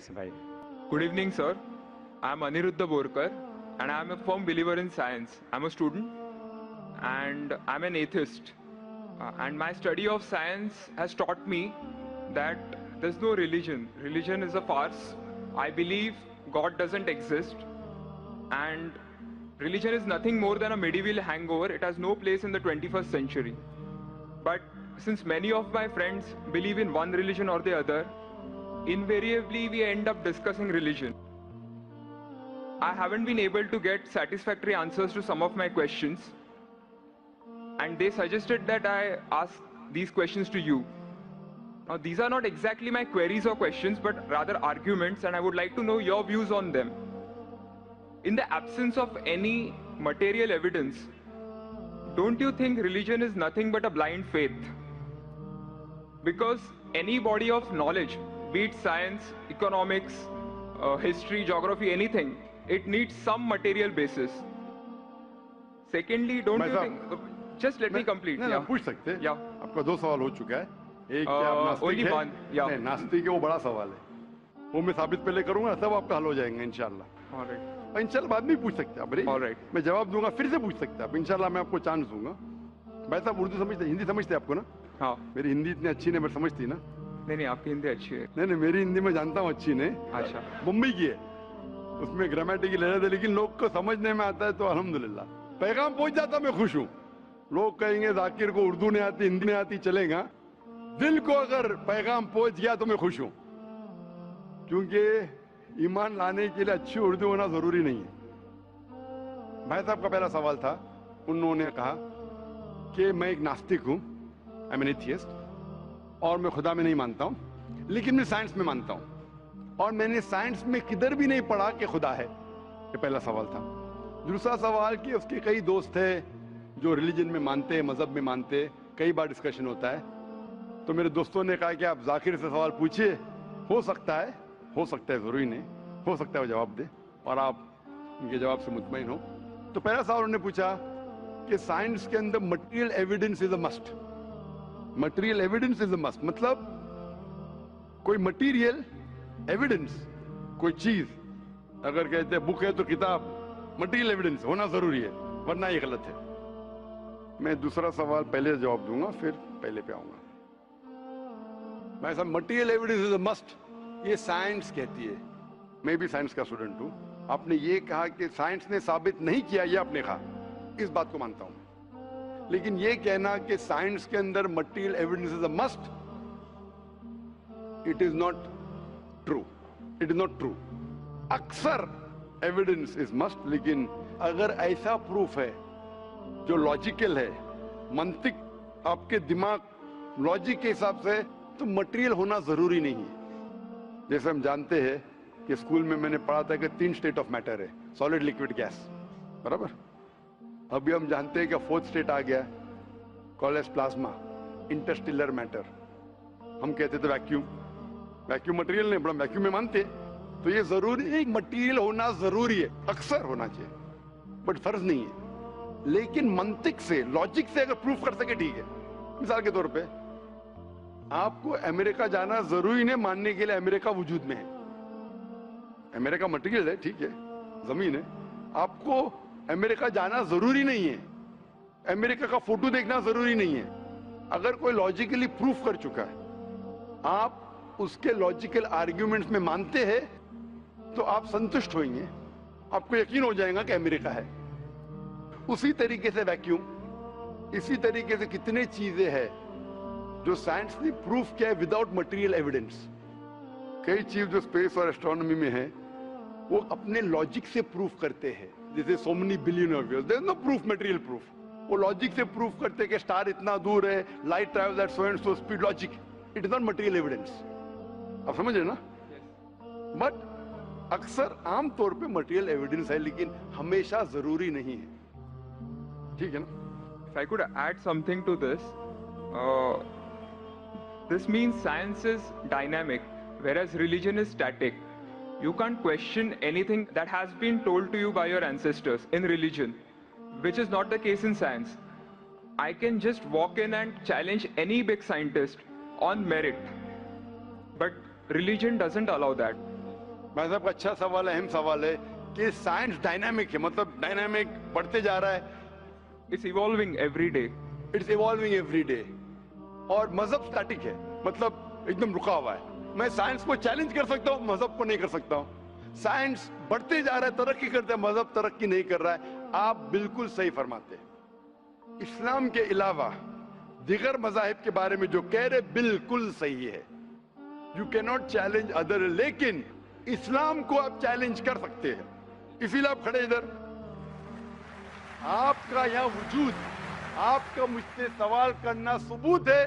से भाई? Good evening, sir. I'm Aniruddha Borkar, and I'm a firm believer in science. I'm a student, and I'm an atheist. And my study of science has taught me that there's no religion. Religion is a farce. I believe God doesn't exist, and religion is nothing more than a medieval hangover. It has no place in the 21st century. But since many of my friends believe in one religion or the other, invariably we end up discussing religion. I haven't been able to get satisfactory answers to some of my questions, and they suggested that I ask these questions to you. Now, these are not exactly my queries or questions, but rather arguments, and I would like to know your views on them. In the absence of any material evidence, don't you think religion is nothing but a blind faith? Because any body of knowledge, be it science, economics, history, geography, anything, it needs some material basis. Secondly, don't you think... Just let me complete. नहीं, पूछ सकते हैं। Yeah. आपका 2 सवाल हो चुका है। एक क्या आप नास्तिक only है? one, yeah. नहीं, नास्तिक है, वो बड़ा सवाल है। वो मैं साबित पहले करूंगा, सब आपका हल हो जाएंगे इंशाल्लाह। All right. इंशाल्लाह बाद में पूछ सकते हैं आप। All right. मैं जवाब दूंगा, फिर से पूछ सकते हैं आप। इंशाल्लाह मैं आपको चांस दूंगा। भाई साहब उर्दू समझते, हिंदी समझते आपको ना? हाँ। मेरी हिंदी इतनी अच्छी नहीं, मैं समझती ना? नहीं, आपकी हिंदी अच्छी है। नहीं, मेरी हिंदी मैं जानता हूँ अच्छी नहीं। अच्छा। मुंबई की है, उसमें ग्रामेटिकल एरर है, लेकिन लोग को समझने में आता है तो अल्हम्दुलिल्लाह। पैगाम पहुंच जाता, मैं खुश हूँ। लोग कहेंगे जाकिर को उर्दू नहीं आती, हिंदी नहीं आती, चलेगा। दिल को अगर पैगाम पहुंच गया तो मैं खुश हूँ, क्योंकि ईमान लाने के लिए अच्छी उर्दू होना जरूरी नहीं है। भाई साहब का पहला सवाल था, उन्होंने कहा कि मैं एक नास्तिक हूँ, आई एम एन एथियस्ट, और मैं खुदा में नहीं मानता हूँ, लेकिन मैं साइंस में मानता हूँ, और मैंने साइंस में किधर भी नहीं पढ़ा कि खुदा है। ये पहला सवाल था। दूसरा सवाल कि उसके कई दोस्त हैं जो रिलीजन में मानते हैं, मजहब में मानते हैं, कई बार डिस्कशन होता है, तो मेरे दोस्तों ने कहा कि आप जाकिर से सवाल पूछिए, हो सकता है जरूरी नहीं, हो सकता है वो जवाब दे और आप उनके जवाब से मुतमईन हो। तो पहला सवाल उन्होंने पूछा कि साइंस के अंदर material evidence is a must. Material evidence is a must मतलब कोई मटेरियल एविडेंस, कोई चीज अगर कहते हैं बुक है तो किताब, मटेरियल एविडेंस होना जरूरी है, वरना ये गलत है। मैं दूसरा सवाल पहले जवाब दूंगा, फिर पहले पे आऊंगा। मैं सब material evidence is a must, ये साइंस कहती है। मैं भी साइंस का स्टूडेंट हूं। आपने ये कहा कि साइंस ने साबित नहीं किया, ये आपने कहा, इस बात को मानता हूं, लेकिन ये कहना कि साइंस के अंदर material evidence is a must, it is not true. It is not true. अक्सर एविडेंस इज मस्ट, लेकिन अगर ऐसा प्रूफ है जो लॉजिकल है, मंतिक आपके दिमाग लॉजिक के हिसाब से, तो मटेरियल होना जरूरी नहीं है। जैसे हम जानते हैं कि स्कूल में मैंने पढ़ा था कि 3 स्टेट ऑफ मैटर है, सॉलिड, लिक्विड, गैस, बराबर। अभी हम जानते हैं कि 4th स्टेट आ गया, कॉलेज प्लाज्मा, इंटरस्टेलर मैटर। हम कहते थे वैक्यूम, वैक्यूम मटेरियल नहीं, बड़ा वैक्यूम में मानते। तो ये जरूरी नहीं, मटेरियल होना जरूरी है, अक्सर होना चाहिए, बट फर्ज नहीं है। लेकिन मंतिक से, लॉजिक से अगर प्रूफ कर सके ठीक है। मिसाल के तौर पे आपको अमेरिका जाना जरूरी नहीं मानने के लिए अमेरिका वजूद में है। अमेरिका मटेरियल है, ठीक है, जमीन है। आपको अमेरिका जाना जरूरी नहीं है, अमेरिका का फोटो देखना जरूरी नहीं है। अगर कोई लॉजिकली प्रूफ कर चुका है, आप उसके लॉजिकल आर्ग्यूमेंट्स में मानते हैं, तो आप संतुष्ट होंगे, आपको यकीन हो जाएगा कि अमेरिका है। उसी तरीके से वैक्यूम, इसी तरीके से कितने चीजें हैं जो साइंस ने प्रूफ किया है विदाउट मटेरियल एविडेंस। कई चीज जो स्पेस और एस्ट्रोनॉमी में है, वो अपने लॉजिक से प्रूफ करते हैं, जैसे so many billion of years, there is no proof, material proof. वो लॉजिक से प्रूफ करते हैं कि स्टार इतना दूर है, light travels at so and so speed, logic, it is not material evidence. आप समझ रहे ना? बट अक्सर आमतौर पे मटेरियल एविडेंस है, लेकिन हमेशा जरूरी नहीं है। ठीक है ना? If I could add something to this, this means science is dynamic, whereas religion is static. You can't question anything that has been told to you by your ancestors in religion, which is not the case in science. I can just walk in and challenge any big scientist on merit, but religion doesn't allow that. भाई साहब का अच्छा सवाल है, अहम सवाल है कि साइंस डायनामिक है, मतलब डायनामिक बढ़ते जा रहा है, It's evolving every day. It's evolving every day. और मजहब स्टैटिक है, मतलब एकदम रुका हुआ है। मैं साइंस को चैलेंज कर सकता हूँ, मजहब को नहीं कर सकता हूँ। साइंस बढ़ते जा रहा है, तरक्की करते हैं, मजहब तरक्की नहीं कर रहा है। आप बिल्कुल सही फरमाते हैं। इस्लाम के अलावा दिगर मजाहिब के बारे में जो कह रहे बिल्कुल सही है। You can not challenge other, लेकिन इस्लाम को आप चैलेंज कर सकते हैं। इसीलिए आप खड़े इधर, आपका यहाँ वजूद, आपका मुझसे सवाल करना सबूत है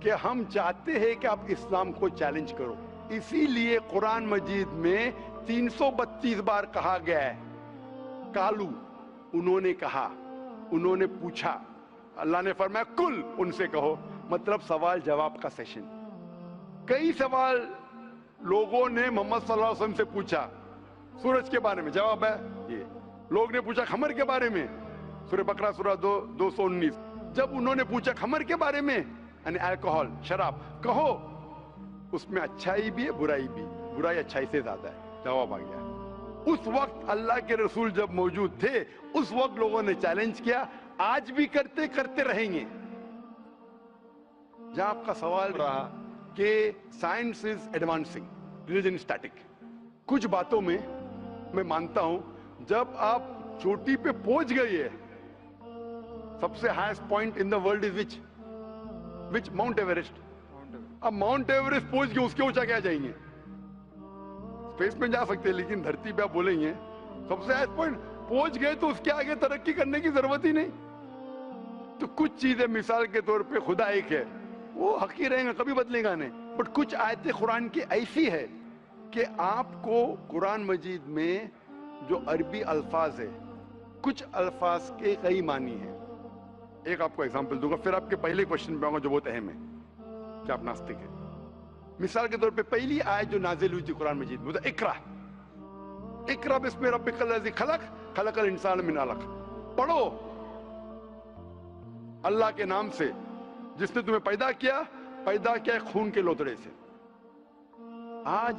कि हम चाहते हैं कि आप इस्लाम को चैलेंज करो। इसीलिए कुरान मजीद में 332 बार कहा गया है कालू, उन्होंने कहा, उन्होंने पूछा। अल्लाह ने फरमाया कुल, उनसे कहो, मतलब सवाल जवाब का सेशन। कई सवाल लोगों ने मोहम्मद सल्लल्लाहु अलैहि वसल्लम से पूछा, सूरज के बारे में जवाब है ये। लोग ने पूछा खमर के बारे में, सूरह बकरा सूरह 219। जब उन्होंने पूछा खमर के बारे में, यानी अल्कोहल, शराब, कहो उसमें अच्छाई भी है बुराई भी, बुराई अच्छाई से ज्यादा है, जवाब आ गया। उस वक्त अल्लाह के रसूल जब मौजूद थे, उस वक्त लोगों ने चैलेंज किया, आज भी करते रहेंगे। जहां आपका सवाल रहा कि science is advancing, religion static, कुछ बातों में मैं मानता हूं, जब आप चोटी पे पहुंच गई है, सबसे highest point in the world is which mount Everest. अब माउंट एवरेस्ट पहुंच गए, उसके ऊंचा क्या जाएंगे? स्पेस में जा सकते हैं, लेकिन धरती पे आप बोलेंगे सबसे हाईएस्ट पॉइंट पहुंच गए तो उसके आगे तरक्की करने की जरूरत ही नहीं। तो कुछ चीजें, मिसाल के तौर पे खुदा एक है, वो हकी रहेगा, कभी बदलेगा नहीं। बट कुछ आयतें कुरान की ऐसी है कि आपको कुरान मजीद में जो अरबी अल्फाज है, कुछ अल्फाज के कई मानी है। एक आपको एग्जांपल दूंगा, फिर आपके पहले क्वेश्चन पे आऊंगा जो बहुत अहम है कि आप नास्तिक है। मिसाल के तौर पे पहली आयत जो नाजिल हुई थी कुरान मजीद में, इकरा इकरा बिस्मि रब्बिकल लज़ी खलक, खलकल इंसान मिन अलक। पढ़ो अल्लाह के नाम से जिसने तुम्हें पैदा किया खून के लोतड़े से। आज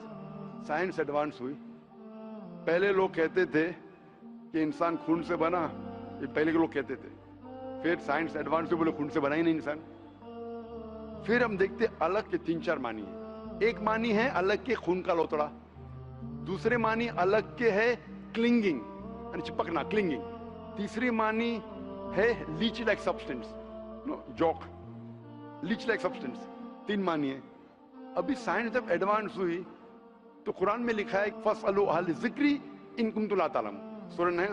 साइंस एडवांस हुई। पहले लोग कहते थे कि इंसान खून से बना, ये पहले के लोग कहते थे। फिर साइंस एडवांस हुई, बोले खून से बना ही नहीं इंसान। फिर हम देखते अलग के 3-4 मानी है। एक मानी है अलग के खून का लोतड़ा, दूसरे मानी अलग के है क्लिंगिंग, चिपकना, क्लिंगिंग। तीसरी मानी है लीच लाइक सब्सटेंस, जॉक, लीच लाइक सब्सटेंस। 3 मानी है। अभी साइंस जब एडवांस हुई तो कुरान में लिखा है फसअलू अहल ज़िक्री इन कुंतुम ला तालमून,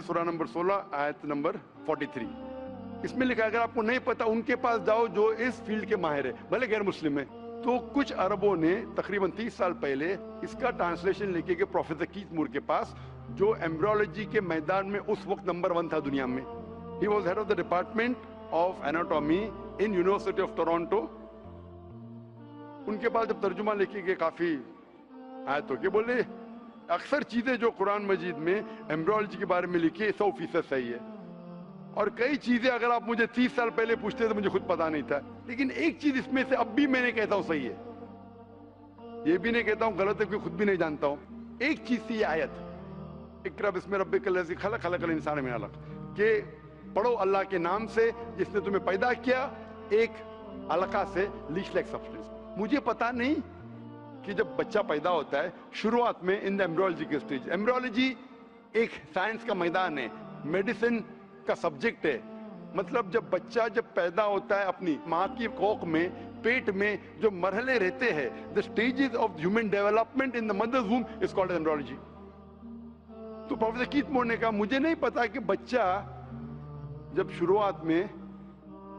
सूरह नंबर 16 आयत नंबर 43। इसमें लिखा है अगर आपको नहीं पता उनके पास जाओ जो इस फील्ड के माहिर है, भले गैर मुस्लिम है। तो कुछ अरबों ने तकरीबन 30 साल पहले इसका ट्रांसलेशन लेके गए प्रोफेसर कीथ मूर के पास, जो एम्ब्रियोलॉजी के मैदान में उस वक्त नंबर 1 था दुनिया में। He was head of the department of anatomy in university of Toronto. उनके पास जब तर्जुमा लेके गए काफी आयतों के, बोले अक्सर चीजें जो कुरान मजीद में एम्ब्रियोलॉजी के बारे में लिखी है 100% सही है, और कई चीजें अगर आप मुझे 30 साल पहले पूछते तो मुझे खुद पता नहीं था, लेकिन एक चीज इसमें से अब भी मैंने कहता हूं सही है, ये भी नहीं कहता हूं गलत है, क्योंकि खुद भी नहीं जानता हूं। एक चीज थी ये आयत इकरा बिस्मि रब्बिकल लज़ी खलक, खलकल इंसान मिन अलक, के पढ़ो अल्लाह के नाम से जिसने तुम्हें पैदा किया एक अलका से, लीच लाइक सब्सटेंस। मुझे पता नहीं कि जब बच्चा पैदा होता है शुरुआत में इन द एम्ब्रियोलॉजी के स्टेज, एम्ब्रियोलॉजी एक साइंस का मैदान है, मेडिसिन का सब्जेक्ट है। मतलब जब बच्चा जब पैदा होता है अपनी माँ की कोख में, पेट में जो मरहले रहते हैं, the stages of human development in the mother's womb is called embryology. तो प्रोफेसर कीथ मूर ने कहा मुझे नहीं पता कि बच्चा जब शुरुआत में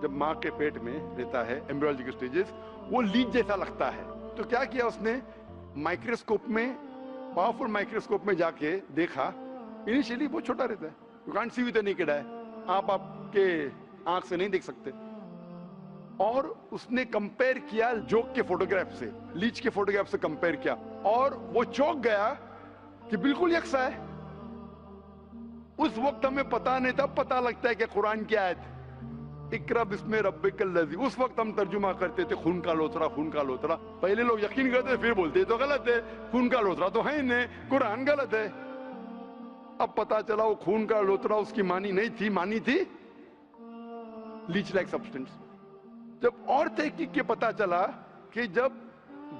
जब माँ के पेट में रहता है, एम्ब्रियोलॉजी के स्टेजेस, वो लीच जैसा लगता है। तो क्या किया उसने, माइक्रोस्कोप में, पावरफुल माइक्रोस्कोप में जाके देखा, इनिशियली बहुत छोटा रहता है, you can't see with any kid I, आप आपके आंख से नहीं देख सकते। और उसने कंपेयर किया जोक के फोटोग्राफ से, लीच के फोटोग्राफ से कंपेयर किया, और वो चौंक गया कि बिल्कुल यकसा है। उस वक्त हमें पता नहीं था, पता लगता है कि कुरान की आयत اقرا بسم ربک الذی. اس وقت ہم ترجمہ کرتے تھے خون کا لوترا، خون کا لوترا. پہلے لوگ یقین کرتے تھے، پھر بولتے تو غلط ہے، خون کا لوترا تو ہے ہی نہیں، قرآن غلط ہے. اب پتا چلا وہ خون کا لوترا اس کی معنی نہیں تھی، معنی تھی لیچ لائک سبسٹنس. جب اور تحقیق کے پتا چلا کہ جب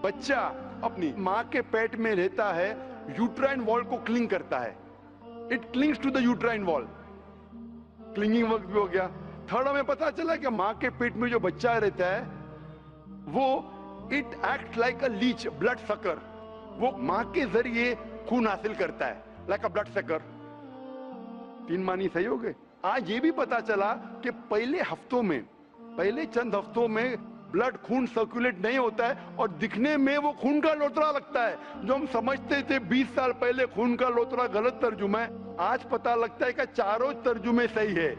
بچہ اپنی ماں کے پیٹ میں رہتا ہے یوٹرائن وال کو کلنگ کرتا ہے، اٹ کلنگز ٹو دا یوٹرائن وال. کلنگنگ وقت بھی ہو گیا. تھرڈ ہمیں پتا چلا کہ ماں کے پیٹ میں جو بچہ رہتا ہے وہ it act like a leech, blood sucker. وہ ماں کے ذریعے خون حاصل کرتا ہے لائک اے بلڈ سکر. 3 معنی صحیح ہو گئے. آج یہ بھی پتا چلا کہ پہلے چند ہفتوں میں بلڈ خون سرکولیٹ نہیں ہوتا ہے اور دکھنے میں وہ خون کا لوترا لگتا ہے. جو ہم سمجھتے تھے 20 سال پہلے خون کا لوترا غلط ترجمہ ہے، آج پتا لگتا ہے کہ چاروں ترجمے صحیح ہے.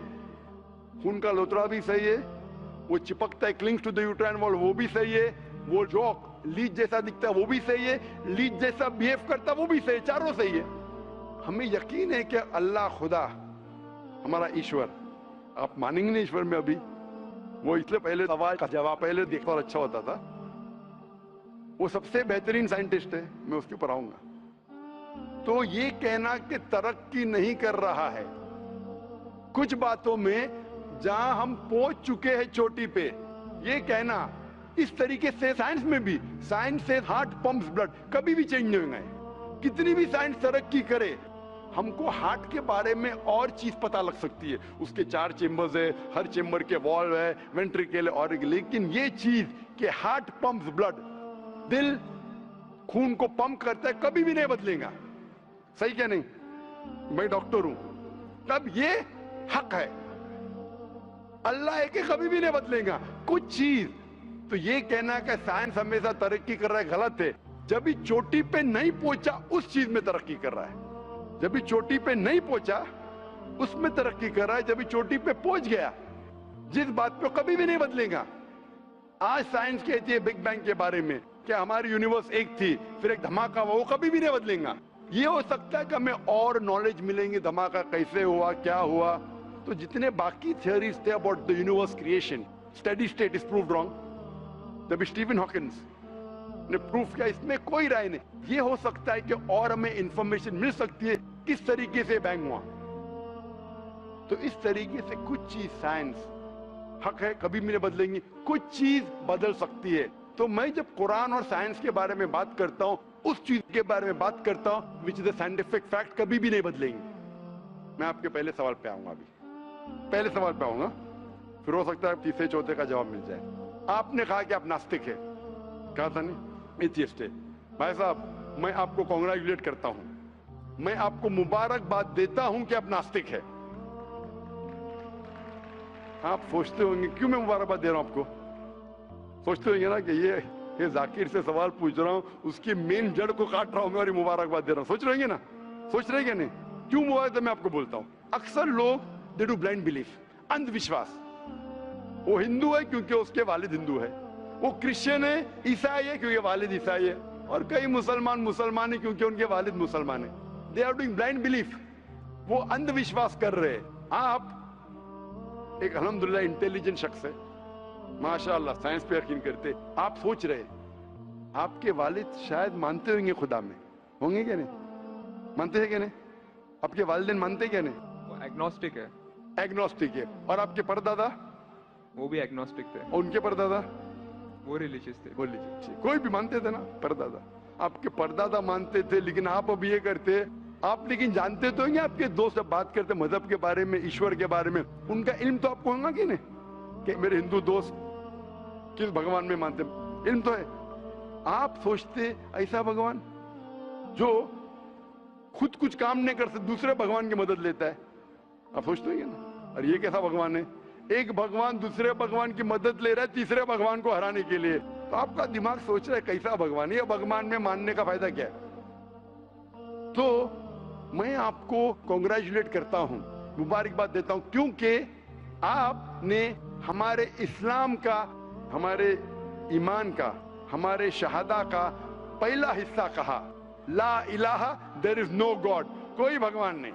خون کا لوترا بھی صحیح ہے، وہ چپکتا ہے کلنگز ٹو دی یوٹرائن وال وہ بھی صحیح ہے، وہ جو لیچ جیسا دکھتا ہے وہ بھی صحیح ہے، لیچ جیسا بیہیو کرتا ہے وہ بھی صحیح ہے، چاروں صحیح ہے. ہمیں یقین ہے کہ اللہ خدا ہمارا ایشور، آپ مانیں گے نہیں ایشور میں ابھی، وہ اس لیے پہلے سوال کا جواب پہلے دیکھتا اور اچھا ہوتا تھا. وہ سب سے بہترین سائنٹسٹ ہے، میں اس کے اوپر آؤں گا. تو یہ کہنا کہ ترقی نہیں کر رہا ہے، کچھ باتوں میں جہاں ہم پہنچ چکے ہیں چوٹی پہ، یہ کہنا اس طریقے سے سائنس میں بھی، سائنس سے ہارٹ پمپس بلڈ، کبھی بھی چینج نہیں ہوگا. کتنی بھی سائنس ترقی کرے، ہم کو ہارٹ کے بارے میں اور چیز پتا لگ سکتی ہے. اس کے 4 چیمبرز ہے، ہر چیمبر کے والو ہے، وینٹریکل اور، لیکن یہ چیز کہ ہارٹ پمپس بلڈ، دل خون کو پمپ کرتا ہے، کبھی بھی نہیں بدلے گا. صحیح کیا نہیں؟ میں ڈاکٹر ہوں. تب یہ حق ہے، اللہ ہے کہ کبھی بھی نہیں بدلے گا. کچھ چیز تو یہ کہنا کہ سائنس ہمیشہ ترقی کر رہا ہے غلط ہے. جب بھی چوٹی پہ نہیں پہنچا اس چیز میں ترقی کر رہا ہے. جب بھی چوٹی پہ نہیں پہنچا اس میں ترقی کر رہا ہے. جب بھی چوٹی پہ پہنچ گیا، جس بات پہ کبھی بھی نہیں بدلے گا. آج سائنس کہتی ہے بگ بینگ کے بارے میں کہ ہماری یونیورس ایک تھی پھر ایک دھماکہ ہوا، وہ کبھی بھی نہیں بدلیں گا. یہ ہو سکتا ہے کہ ہمیں اور نالج ملیں گی، دھماکہ کیسے ہوا، کیا ہوا. تو جتنے باقی تھیوریز تھے about the universe creation, steady state is proved wrong. جب اسٹیون ہاکنس نے پروف کیا، اس میں کوئی رائے نہیں. یہ ہو سکتا ہے کہ اور ہمیں انفارمیشن مل سکتی ہے کس طریقے سے بینگ ہوا. تو اس طریقے سے کچھ چیز سائنس حق ہے، کبھی بھی نہیں بدلیں گی، کچھ چیز بدل سکتی ہے. تو میں جب قرآن اور سائنس کے بارے میں بات کرتا ہوں، اس چیز کے بارے میں بات کرتا ہوں which is a scientific fact، کبھی بھی نہیں بدلیں گی. میں آپ کے پہلے سوال پہ آؤں گا، پہلے سوال پہ آؤں گا، پھر ہو سکتا ہے تیسرے چوتھے کا جواب مل جائے. آپ نے کہا کہ آپ ناستک ہے، کہا تھا نہیں، ایتھیسٹ ہے. بھائی صاحب میں آپ کو کانگریچولیٹ کرتا ہوں، میں آپ کو مبارکباد دیتا ہوں کہ آپ ناستک ہے. آپ سوچتے ہوں گے کیوں میں مبارکباد دے رہا ہوں آپ کو؟ سوچتے ہوں گے نا کہ یہ ذاکر سے سوال پوچھ رہا ہوں، اس کی مین جڑ کو کاٹ رہا ہوں میں اور یہ مبارکباد دے رہا ہوں. سوچ رہے ہیں نا، سوچ رہے ہیں نا کیوں مبارک؟ میں آپ کو بولتا ہوں. اکثر لوگ دے ڈو بلائنڈ بلیف، اندھ وشواس. وہ ہندو ہے کیونکہ اس کے والد ہندو ہے، وہ کرسچن ہے، عیسائی ہے کیونکہ والد عیسائی ہے، اور کئی مسلمان ہیں کیونکہ ان کے والد مسلمان ہیں. They are doing blind belief, وہ اندھ وشواس کر رہے ہیں. آپ ایک الحمدللہ انٹیلیجنٹ شخص ہے، ماشاءاللہ سائنس پہ یقین کرتے. آپ سوچ رہے آپ کے والد شاید مانتے ہوں گے خدا میں، ہوں گے کیا نہیں؟ مانتے ہیں کیا نہیں؟ آپ کے والدین مانتے کیا نہیں؟ وہ ایگنوسٹک ہے. ایگنوسٹک ہے. اور آپ کے پردادا؟ وہ بھی ایگنوسٹک تھے. اور ان کے پردادا؟ وہ ریلیجیس تھے. کوئی بھی مانتے تھے نا پردادا. آپ کے پردادا مانتے تھے، لیکن آپ اب یہ کرتے. آپ لیکن جانتے تو ہیں گے، آپ کے دوست جب بات کرتے مذہب کے بارے میں، ایشور کے بارے میں، ان کا علم تو آپ کو ہوگا کہ نہیں کہ میرے ہندو دوست کس بھگوان میں مانتے؟ علم تو ہے. آپ سوچتے ایسا بھگوان جو خود کچھ کام نہیں کر سکتے، دوسرے بھگوان کی مدد لیتا ہے. آپ سوچتے ہیں نا، اور یہ کیسا بھگوان ہے؟ ایک بھگوان دوسرے بھگوان کی مدد لے رہا ہے تیسرے بھگوان کو ہرانے کے لیے. تو آپ کا دماغ سوچ رہا ہے کیسا بھگوان ہے، یہ بھگوان میں ماننے کا فائدہ کیا ہے؟ تو میں آپ کو کانگریچولیٹ کرتا ہوں، مبارکباد دیتا ہوں، کیونکہ آپ نے ہمارے اسلام کا، ہمارے ایمان کا، ہمارے شہادہ کا پہلا حصہ کہا، لا الہ، دیر از نو گاڈ، کوئی بھگوان نہیں.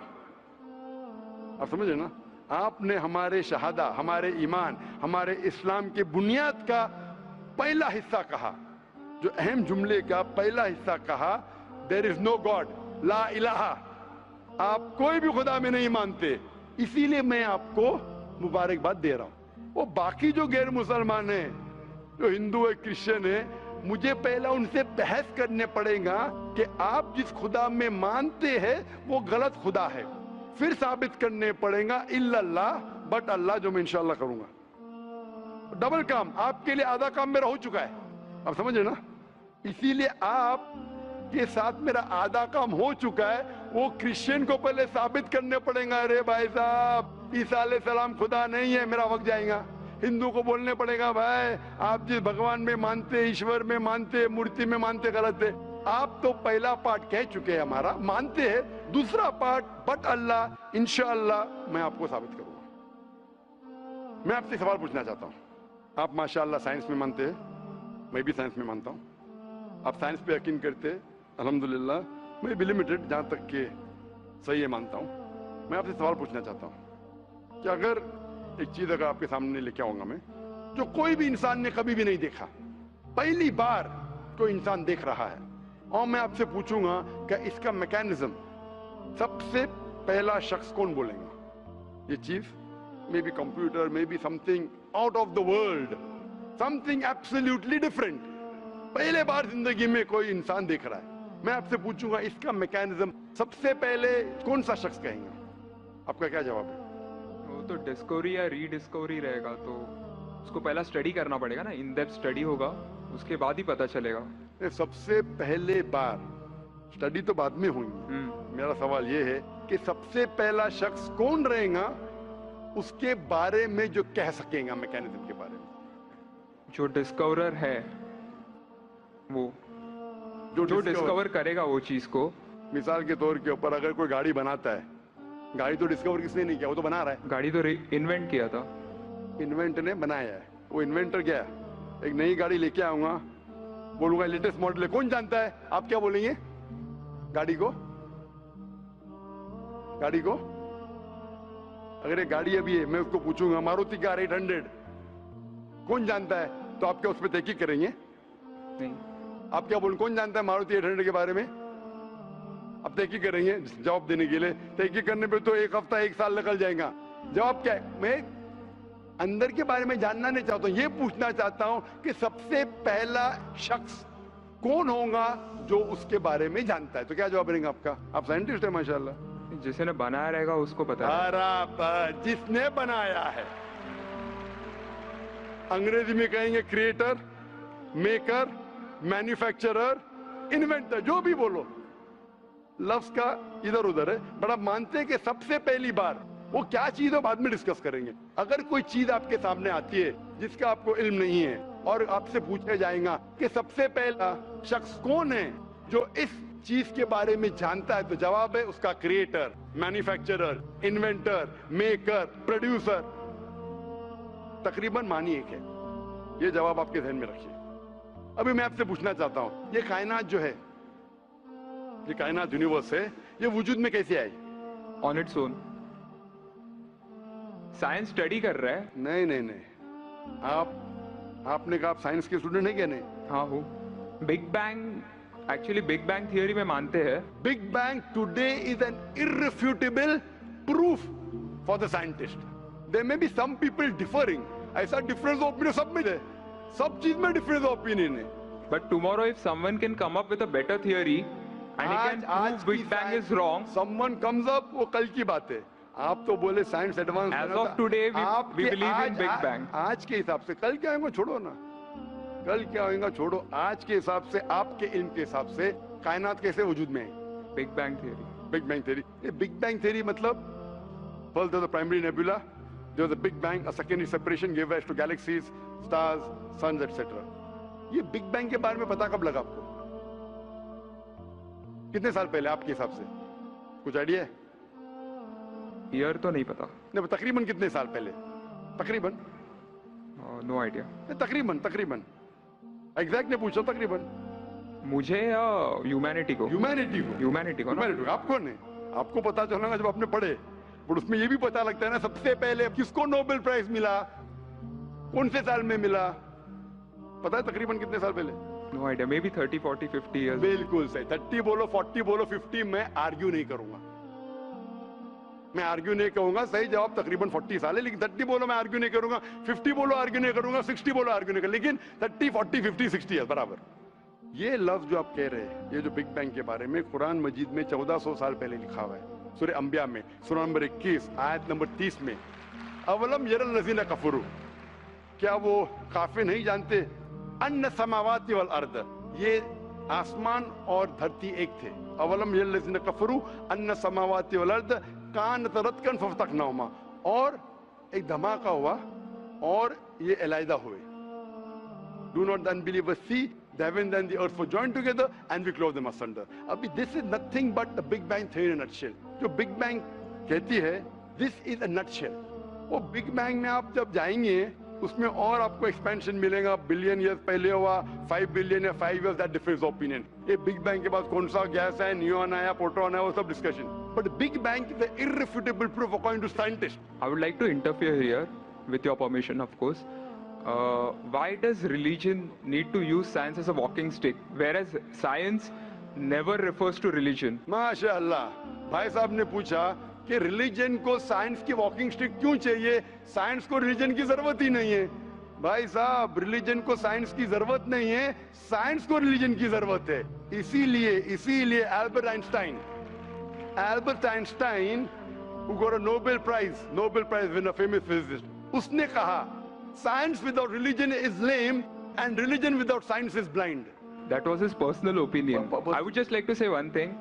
آپ سمجھے نا؟ आपने हमारे शहादा, हमारे ईमान, हमारे इस्लाम के बुनियाद का पहला हिस्सा कहा, जो अहम जुमले का पहला हिस्सा कहा, देयर इज नो गॉड, ला इलाहा, आप कोई भी खुदा में नहीं मानते, इसीलिए मैं आपको मुबारकबाद दे रहा हूं। वो बाकी जो गैर मुसलमान है, जो हिंदू है, क्रिश्चियन है, मुझे पहला उनसे बहस करने पड़ेगा कि आप जिस खुदा में मानते हैं वो गलत खुदा है, फिर साबित करने पड़ेगा इल्लल्लाह, बट अल्लाह, जो मैं इंशाल्लाह करूंगा। डबल काम, आपके लिए आधा काम मेरा हो चुका है, आप समझ रहे ना? इसीलिए आप के साथ मेरा आधा काम हो चुका है, वो क्रिश्चियन को पहले साबित करने पड़ेगा, अरे भाई साहब ईसा अलैहिस्सलाम खुदा नहीं है, मेरा वक्त जाएगा। हिंदू को बोलने पड़ेगा, भाई आप जिस भगवान में मानते, ईश्वर में मानते, मूर्ति में मानते, गलत है। आप तो पहला पार्ट कह चुके हैं हमारा, मानते हैं, दूसरा पार्ट बट अल्लाह, इंशाअल्लाह मैं आपको साबित करूंगा। मैं आपसे सवाल पूछना चाहता हूं, आप माशाअल्लाह साइंस में मानते हैं, मैं भी साइंस में मानता हूं, आप साइंस पे यकीन करते हैं, अल्हम्दुलिल्लाह, मैं भी लिमिटेड जहां तक के सही है मानता हूं। मैं आपसे सवाल पूछना चाहता हूं कि अगर एक चीज अगर आपके सामने लेके आऊंगा मैं, जो कोई भी इंसान ने कभी भी नहीं देखा, पहली बार कोई इंसान देख रहा है, और मैं आपसे पूछूंगा कि इसका मैकेनिज्म, सबसे पहला शख्स कौन बोलेगा? ये चीज may be computer, may be something out of the world, something absolutely different, पहले बार जिंदगी में कोई इंसान देख रहा है। मैं आपसे पूछूंगा इसका मैकेनिज्म सबसे पहले कौन सा शख्स कहेंगे? आपका क्या जवाब है? वो तो डिस्कवरी या रीडिस्कवरी रहेगा, तो उसको पहला स्टडी करना पड़ेगा ना, इन डेप्थ स्टडी होगा, उसके बाद ही पता चलेगा। सबसे पहले बार स्टडी तो बाद में हुई। मेरा सवाल ये है कि सबसे पहला शख्स कौन रहेगा उसके बारे में जो कह सकेगा मैकेनिज्म के बारे में? जो डिस्कवरर है, वो जो डिस्कवर करेगा वो चीज को। मिसाल के तौर के ऊपर अगर कोई गाड़ी बनाता है, गाड़ी तो डिस्कवर किसने नहीं किया, वो तो बना रहा है। गाड़ी तो इन्वेंट किया था, इन्वेंट ने बनाया है, वो इन्वेंटर क्या है? एक नई गाड़ी लेके आऊंगा, बोलूंगा लेटेस्ट मॉडल है, कौन जानता है? आप क्या बोलेंगे? गाड़ी को, गाड़ी को अगर ये गाड़ी अभी है, मैं उसको पूछूंगा मारुति कार 800 कौन जानता है, तो आप क्या उस पर तहकीक करेंगे? नहीं। आप क्या बोलेंगे, कौन जानता है मारुति 800 के बारे में? आप तहकीक करेंगे जवाब देने के लिए, तहकीक करने पे तो एक हफ्ता एक साल निकल जाएगा। जवाब क्या है? मैं अंदर के बारे में जानना नहीं चाहता हूं, ये पूछना चाहता हूं कि सबसे पहला शख्स कौन होगा जो उसके बारे में जानता है। तो क्या जवाब रहेगा आपका? आप साइंटिस्ट है माशाल्लाह। जिसने बनाया रहेगा उसको पता है। बराबर, जिसने बनाया है। अंग्रेजी में कहेंगे क्रिएटर, मेकर, मैन्युफैक्चरर, इन्वेंटर, जो भी बोलो, लफ्ज का इधर उधर है, बड़ा मानते हैं कि सबसे पहली बार वो क्या चीज है बाद में डिस्कस करेंगे। अगर कोई चीज आपके सामने आती है जिसका आपको इल्म नहीं है और आपसे पूछा जाएगा कि सबसे पहला शख्स कौन है जो इस चीज के बारे में जानता है, तो जवाब है उसका creator, manufacturer, inventor, maker, producer. तकरीबन मानी एक है। ये जवाब आपके ध्यान में रखिए। अभी मैं आपसे पूछना चाहता हूं, ये कायनात जो है, ये कायनात यूनिवर्स है, ये वजूद में कैसे आई? On its own. Science study कर रहा है। नहीं नहीं नहीं, आपने कहा आप साइंस के स्टूडेंट है क्या? नहीं। हाँ हूँ। Big bang, actually big bang theory में मानते हैं। Big bang today is an irrefutable proof for the scientist. There may be some people differing, ऐसा डिफरेंस ऑफ ओपिनियन सब में है, सब चीज में डिफरेंस ऑफ ओपिनियन है। But tomorrow if someone can come up with a better theory and he can prove big bang is wrong, someone comes up, वो कल की बात है। आप तो बोले science advance. Age of today we believe in Big Bang. आज के हिसाब से, कल क्या होगा छोड़ो ना, कल क्या होगा छोड़ो, आज के हिसाब से, आपके इल्म के हिसाब से कायनात कैसे वजूद में है? Big bang theory. Big bang theory. ये बिग बैंग थियरी मतलब first the primary nebula, there was a big bang, a secondary separation gave rise to galaxies, stars, suns, etc. ये बिग बैंग के बारे में पता कब लगा आपको? कितने साल पहले आपके हिसाब से? कुछ आइडिया है? ईयर तो नहीं पता। नहीं, तकरीबन कितने साल पहले? तकरीबन? No idea. तकरीबन एग्जैक्ट ने पूछा, तकरीबन। मुझे या ह्यूमैनिटी को? ह्यूमैनिटी को। ह्यूमैनिटी को। आपको नहीं, आपको पता चलेगा जब आपने पढ़े। पर उसमें ये भी पता लगता है ना सबसे पहले किसको नोबेल प्राइज मिला, कौन से साल में मिला, पता है तकरीबन कितने साल पहले? No idea. Maybe 30, 40, 50 years. बिल्कुल सही. 30 बोलो, 40 बोलो, 50, मैं आर्ग्यू नहीं करूंगा. मैं आर्ग्यू नहीं कहूंगा. सही जवाब तकरीबन 40 साल है, लेकिन 30 बोलो मैं आर्ग्यू नहीं करूंगा, 50 बोलो आर्ग्यू नहीं करूंगा, 60 बोलो आर्ग्यू नहीं करूंगा, लेकिन 30, 40, 50, 60 है बराबर. ये लफ्ज जो आप कह रहे हैं, ये जो बिग बैंग के बारे में कुरान मजीद में 1400 साल पहले लिखा हुआ है. सूरह अंबिया में सूरह नंबर 21 आयत नंबर 30 में, अवलम यरल लज़ीना कफरू, क्या वो काफिर नहीं जानते, अन्ना समावाति वल अर्द, ये आसमान और धरती एक थे. अवलम यरल लज़ीना कफरू अन्ना समावाति वल अर्द कानत रतकन फफतकनाहुमा, और एक धमाका हुआ और ये अलहदा हुए. Do not the unbelievers see the heavens and the earth were joined together and we clove them asunder. अभी this is nothing but the Big Bang theory in a nutshell. जो Big Bang कहती है, this is a nutshell. वो Big Bang में आप जब जाएंगे उसमें और आपको एक्सपेंशन मिलेगा. बिलियन ईयर्स पहले हुआ, 5 बिलियन या 5 years, that differs opinion. ये बिग बैंग के बाद कौन सा गैस है, न्यूट्रॉन आया, प्रोटॉन आया, वो सब discussion. But big bang is the irrefutable proof according to scientists. I would like to interfere here, with your permission, of course. Why does religion need to use science as a walking stick, whereas science never refers to religion? माशाअल्लाह, भाई साहब ने पूछा कि religion को science की walking stick क्यों चाहिए, साइंस को रिलीजन की जरूरत ही नहीं है. भाई साहब, रिलीजन को साइंस की जरूरत नहीं है, साइंस को रिलीजन की जरूरत है. इसीलिए Albert Einstein who got a Nobel Prize winner, famous physicist, उसने कहा science without religion is lame and religion without science is blind. That was his personal opinion. I would just like to say one thing.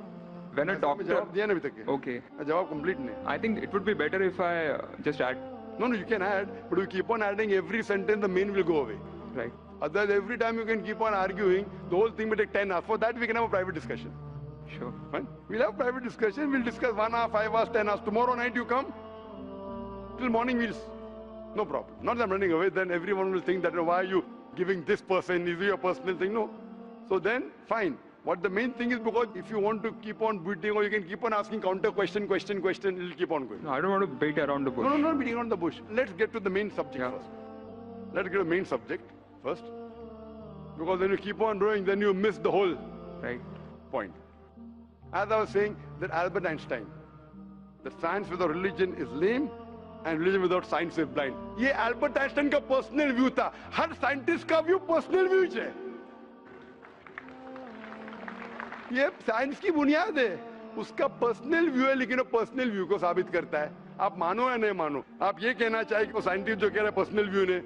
When a doctor... जवाब दिया ना अभी तक. Okay. जवाब complete नहीं. I think it would be better if I just add. No, you can add, but you keep on adding every sentence, the main will go away. Right. Otherwise, every time you can keep on arguing, the whole thing will take 10 hours. For that, we can have a private discussion. Sure. Fine? We'll have private discussion. We'll discuss 1 hour, 5 hours, 10 hours. Tomorrow night you come. Till morning no problem. Not that I'm running away. Then everyone will think that why are you giving this person? Is it your personal thing? No. So then, fine. What the main thing is, because if you want to keep on beating or you can keep on asking counter question, it'll keep on going. No, I don't want to beat around the bush. No, not beating around the bush. Let's get to the main subject first. Let's get to the main subject first. Because when you keep on growing, then you miss the whole point. As I was saying, that Albert Einstein, that science without religion is lame and religion without science is blind. ये Albert Einstein का personal view था. हर scientist का view personal view है. ये science की बुनियाद है. उसका पर्सनल व्यू है, लेकिन वो पर्सनल व्यू को साबित करता है. आप मानो या नहीं मानो, आप ये कहना चाहे कि वो साइंटिस्ट जो कह रहा है पर्सनल व्यू ने,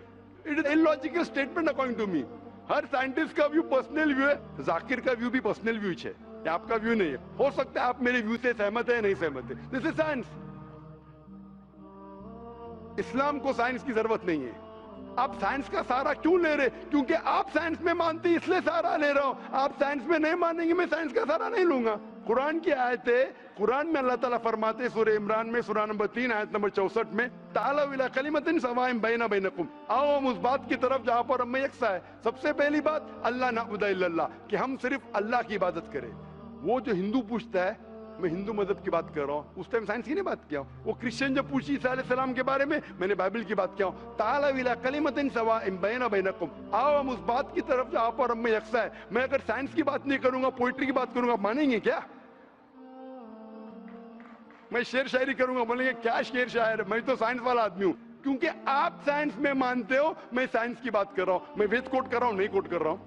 it is illogical statement according to me. हर साइंटिस्ट का व्यू पर्सनल व्यू है. जाकिर का व्यू भी पर्सनल व्यू है, ये आपका व्यू नहीं है. हो सकता है आप मेरे व्यू से सहमत है, नहीं सहमत है. This is science. इस्लाम को साइंस की जरूरत नहीं है. आप साइंस का सहारा क्यों ले रहे? क्योंकि आप साइंस में मानते, इसलिए सहारा ले रहा हूं. आप साइंस में नहीं मानेंगे, मैं साइंस का सहारा नहीं लूंगा. कुरान की आयत है, कुरान में अल्लाह ताला फरमाते, सूरह इमरान में सूरह नंबर 3 आयत नंबर 64 में, तालू इला कलिमतिन सवाइन बैना बैनकुम, आओ हम उस बात की तरफ जहां पर हम यकसा है. सबसे पहली बात, अल्लाह नअबुद इल्लल्लाह, कि हम सिर्फ अल्लाह की इबादत करें. वो जो हिंदू पूछता है, मैं हिंदू मजहब की बात कर रहा हूँ, उस टाइम साइंस की नहीं बात किया. वो क्रिश्चियन जब पूछी ईसा अलैहिस्सलाम के बारे में, मैंने बाइबल की बात किया. ताला इला कलिमतिन सवाइन बैना बैनकुम, आओ हम उस बात की तरफ जहां पर हम यकसा है. मैं अगर साइंस की बात नहीं करूंगा, पोइट्री की बात करूंगा, मानेंगे क्या? मैं शेर शायरी करूंगा, बोलेंगे क्या शेर शायर, मैं तो साइंस वाला आदमी हूं. क्योंकि आप साइंस में मानते हो, मैं साइंस की बात कर रहा हूं. मैं वेद कोट कर रहा हूं, नहीं कोट कर रहा हूं.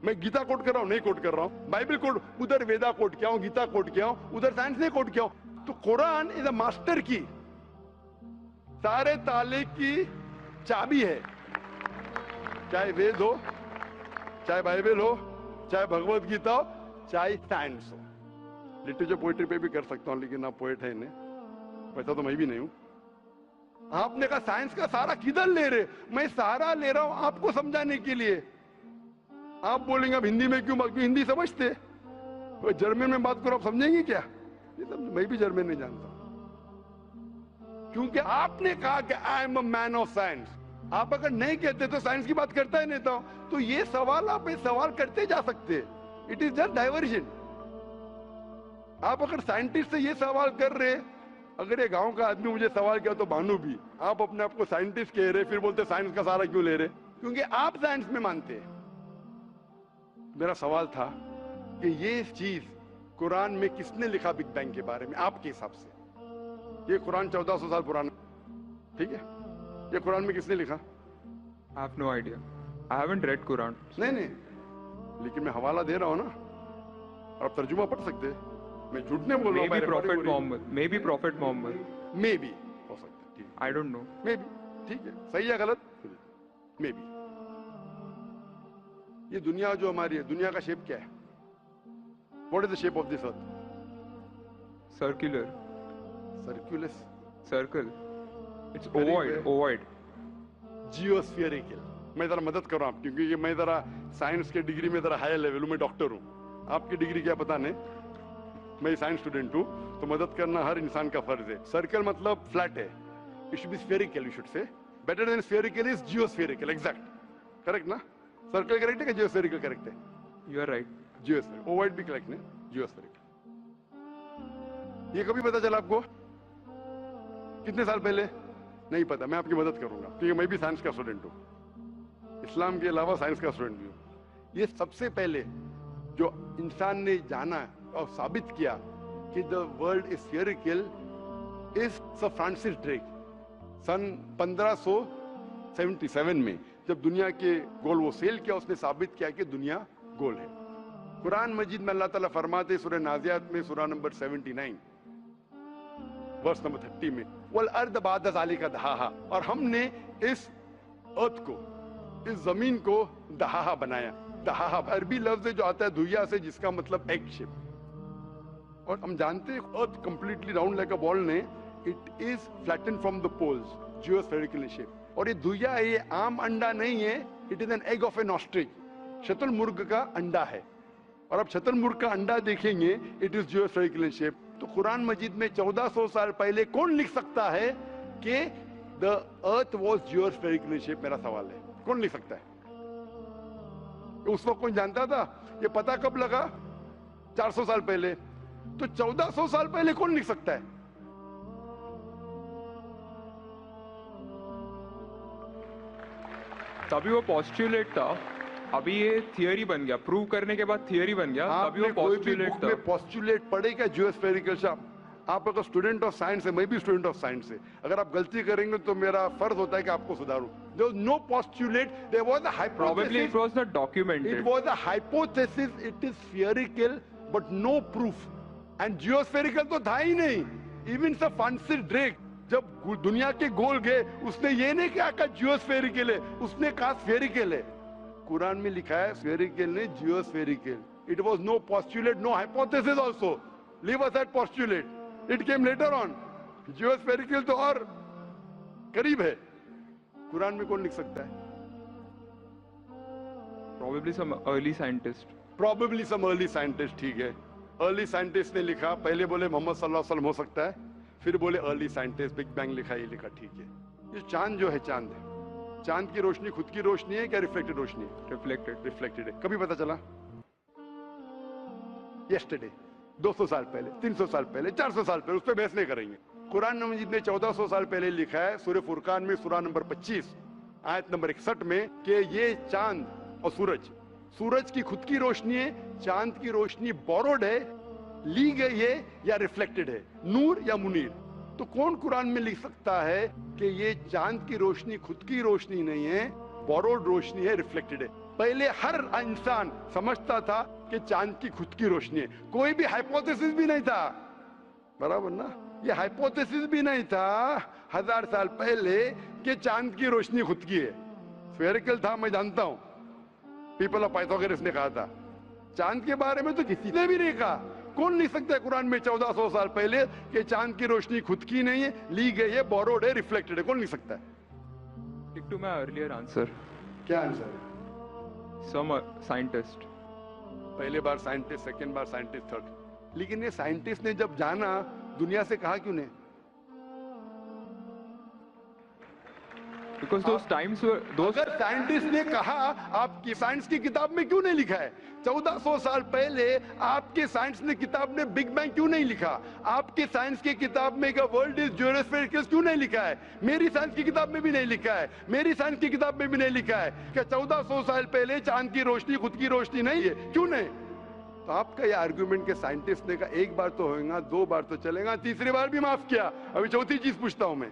मैं गीता कोट कर रहा हूं, नहीं कोट कर रहा हूं. बाइबल कोट, उधर वेदा कोट किया हूं, गीता कोट किया हूं, उधर साइंस नहीं कोट किया हूं. तो कुरान इज अ मास्टर की, सारे ताले की चाबी है. चाहे वेद हो, चाहे बाइबल हो, चाहे भगवत गीता हो, चाहे साइंस हो. लिटरेचर पोएट्री पे भी कर सकता हूं, लेकिन आप पोएट है नहीं, वैसा तो मैं भी नहीं हूं. आपने कहा साइंस का सहारा किधर ले रहे? मैं सहारा ले रहा हूं आपको समझाने के लिए. आप बोलेंगे अब हिंदी में क्यों? हिंदी समझते? जर्मन में बात करो, आप समझेंगे क्या? मैं भी जर्मन नहीं जानता. क्योंकि आपने कहा कि I am a man of science. आप अगर नहीं कहते तो साइंस की बात करता ही नहीं था. तो ये सवाल आप सवाल करते जा सकते. It is just diversion. आप अगर साइंटिस्ट से ये सवाल कर रहे अगर ये गांव का आदमी मुझे सवाल किया तो भानु भी, आप अपने आप को साइंटिस्ट कह रहे, फिर बोलते साइंस का सहारा क्यों ले रहे? क्योंकि आप साइंस में मानते हैं। मेरा सवाल था कि ये चीज कुरान में किसने लिखा बिग बैंग के बारे में आपके हिसाब से? ये कुरान 1400 साल पुराना, ठीक है? ये कुरान में किसने लिखा? I have no idea. I haven't read Quran. नहीं नहीं, लेकिन मैं हवाला दे रहा हूं ना, और आप तर्जुमा पढ़ सकते हैं। मैं झूठ नहीं बोल रहा हूं। Maybe Prophet Muhammad. Maybe Prophet Muhammad. May be हो सकता है, ठीक है। I don't know. May be, ठीक है, सही है गलत? May be. ये दुनिया जो हमारी है, दुनिया का शेप क्या है? What is the shape of this earth? Circular. सर्कुलस, Circle. It's Very ovoid. well. Ovoid. जियोस्फियरिकल। मैं जरा मदद कर रहा हूं, क्योंकि ये मैं जरा साइंस के डिग्री में जरा हाई लेवल हूं, मैं डॉक्टर हूं। आपकी डिग्री क्या पता नहीं, मैं साइंस स्टूडेंट हूं, तो मदद करना हर इंसान का फर्ज है। सर्कल मतलब फ्लैट है, it should be spherical, you should say. Better than spherical is geospherical, exact, correct ना? सर्कल करेक्ट है कि जियोस्फेरिकल करेक्ट है? You are right. Geospherical, ovoid भी करेक्ट है, जियोस्फेरिकल। ये कभी पता चला आपको? कितने साल पहले? नहीं पता, मैं आपकी मदद करूंगा, क्योंकि मैं भी साइंस का स्टूडेंट हूं, इस्लाम के अलावा साइंस का स्टूडेंट भी हूं। ये सबसे पहले जो इंसान ने जाना और साबित किया कि the world is spherical is sir Francis Drake. सन 1577 में जब दुनिया के गोल वो सेल किया, उसने साबित किया कि दुनिया गोल है। कुरान मजीद में अल्लाह ताला फरमाते सूरह नाज़ियात में सूरह नंबर 79 वर्स नंबर 30 में, वल अर्द बाद ज़ालिका दहाहा, और हमने इस अर्थ को, इस जमीन को दहाहा बनाया। दहाहा अरबी लफ्ज है जो आता है धुइया से, जिसका मतलब एग शेप। और हम जानते हैं earth completely round like a ball ने, it is flatten from the poles, geospherical shape. और ये धुइया है, ये आम अंडा नहीं है, it is an egg of an ostrich, शतुरमुर्ग का अंडा है। और अब शतुरमुर्ग का अंडा देखेंगे, इट इज जियोस्फेरिकल शेप। तो कुरान मजीद में 1400 साल पहले कौन लिख सकता है कि द अर्थ वाज जियोस्फेरिकल शेप? मेरा सवाल है, कौन लिख सकता है? उस वक्त कौन जानता था? ये पता कब लगा? 400 साल पहले। तो 1400 साल पहले कौन लिख सकता है? तभी वो पोस्टुलेट था, अभी ये थियरी बन गया, प्रूव करने के बाद थियरी बन गया, तभी वो आपने कोई भी पोस्टुलेट बुक था। में पोस्टुलेट पढ़ेगा जियोस्फेरिकल शेप? आप अगर स्टूडेंट ऑफ साइंस है, मैं भी स्टूडेंट ऑफ साइंस है, अगर आप गलती करेंगे तो मेरा फर्ज होता है कि आपको सुधारूं। There was no postulate, there was a hypothesis. Probably it was not documented. It was a hypothesis, it is spherical, but no proof. And geospherical तो था ही नहीं। Even Sir Francis Drake जब दुनिया के गोल गए, उसने ये नहीं कहा जियोस्फेरिकल है, उसने कहा स्फेरिकल है। कुरान में लिखा है स्फेरिकल ने जियोस्फेरिकल। It was no postulate, no hypothesis also. Leave aside postulate. It came later on. जियोस्फेरिकल तो और करीब है। कुरान में कौन लिख सकता है? Probably some early scientist. Probably some early scientist, ठीक है। अर्ली साइंटिस्ट ने लिखा, पहले बोले मोहम्मद सल्लल्लाहु अलैहि वसल्लम हो सकता है, फिर बोले अर्ली साइंटिस्ट, बिग बैंग लिखा, ये लिखा, ठीक है। ये चांद जो है, चांद है, चांद की रोशनी खुद की रोशनी है क्या रिफ्लेक्टेड रोशनी है? रिफ्लेक्टेड है। कभी पता चला? यस्टरडे, 200 साल पहले, 300 साल पहले, 400 साल पहले, उस पर बहस नहीं करेंगे। कुरान मजीद ने 1400 साल पहले लिखा है सूरह फुरकान में सूरह नंबर 25 आयत नंबर 61 में कि ये चांद और सूरज की खुद की रोशनी है, चांद की रोशनी बोरोड है, ली गई है या रिफ्लेक्टेड है, नूर या मुनीर। तो कौन कुरान में लिख सकता है कि ये चांद की रोशनी खुद की रोशनी नहीं है, बोरोड रोशनी है, रिफ्लेक्टेड है? पहले हर इंसान समझता था कि चांद की खुद की रोशनी है, कोई भी हाइपोथेसिस भी नहीं था, बराबर ना? ये हाइपोथेसिस भी नहीं था 1000 साल पहले कि चांद की रोशनी खुद की है। स्फेरिकल था, मैं जानता हूं, पीपल ऑफ पाइथागोरस ने कहा था। चांद के बारे में तो किसी ने भी नहीं कहा। कौन लिख सकता है कुरान में 1400 साल पहले कि चांद की रोशनी खुद की नहीं है, ली गई है, बोरोड है, रिफ्लेक्टेड है? कौन लिख सकता है? Stick to my earlier answer. क्या आंसर है? Some scientist. पहले बार साइंटिस्ट, सेकेंड बार साइंटिस्ट, थर्ड। लेकिन ये साइंटिस्ट ने जब जाना, दुनिया से कहा क्यों नहीं? Because those times were those. अगर साइंटिस्ट ने कहा, आपकी साइंस की किताब में क्यों नहीं लिखा है? 1400 साल पहले आपके साइंस ने किताब ने बिग बैंग क्यों नहीं लिखा? आपके साइंस की किताब में वर्ल्ड इज ज्योमेट्रिकल क्यों नहीं लिखा है? मेरी साइंस की किताब में भी नहीं लिखा है, मेरी साइंस की किताब में भी नहीं लिखा है कि 1400 साल पहले चांद की रोशनी खुद की रोशनी नहीं है, क्यों नहीं? तो आपका ये आर्गुमेंट के साइंटिस्ट ने कहा एक बार तो होगा, दो बार तो चलेगा, तीसरी बार भी माफ किया। अभी चौथी चीज पूछता हूं मैं,